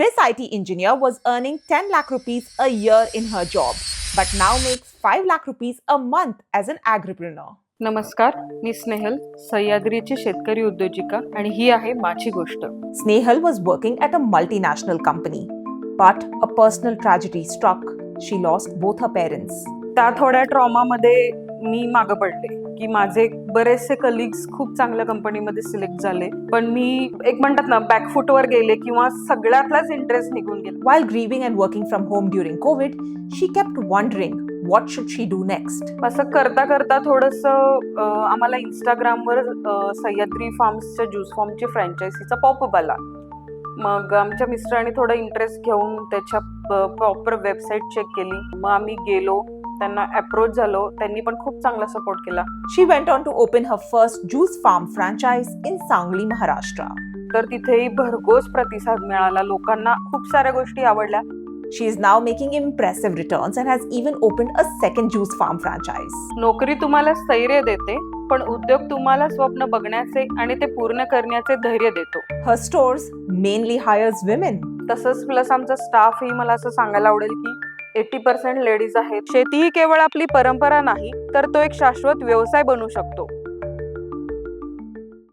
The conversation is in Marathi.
This IT engineer was earning 10 lakh rupees a year in her job, but now makes 5 lakh rupees a month as an agripreneur. नमस्कार, मी स्नेहल, सह्याद्रीची शेतकरी उद्योजिका आणि ही आहे माझी गोष्ट. Snehal was working at a multinational company, but a personal tragedy struck. She lost both her parents. त्या थोड्या ट्रॉमामध्ये मी मागं पडले की माझे बरेचसे कलिग्स खूप चांगल्या कंपनीमध्ये सिलेक्ट झाले, पण मी एक म्हणतात ना बॅकफुटवर गेले किंवा सगळ्यातलाच इंटरेस्ट निघून गेला. While grieving and working from home during COVID, she kept wondering what should she do next. असं करता करता थोडंसं आम्हाला इंस्टाग्रामवर सह्याद्री फार्म्सच्या ज्यूस फॉर्मची फ्रँचायझीचा पॉपअप आला. मग आमच्या मिस्टरांनी थोडं इंटरेस्ट घेऊन त्याच्या प्रॉपर वेबसाईट चेक केली. मग आम्ही गेलो, त्यांना अप्रोच झालो, त्यांनी पण खूप चांगला सपोर्ट केला. She went on to open her first juice farm franchise in Sangli, Maharashtra. तर तिथेही भरघोस प्रतिसाद मिळाला, लोकांना खूप साऱ्या गोष्टी आवडल्या. She is now making impressive returns and has even opened a second juice farm franchise. नोकरी तुम्हाला स्थैर्य देते, पण उद्योग तुम्हाला स्वप्न बघण्याचे आणि ते पूर्ण करण्याचे धैर्य देतो. Her stores mainly hires women. तसंच प्लस आमचा स्टाफ ही मला असं सांगायला आवडेल की 80% लेडीज आहेत. शेती ही केवळ आपली परंपरा नाही, तर तो एक शाश्वत व्यवसाय बनू शकतो.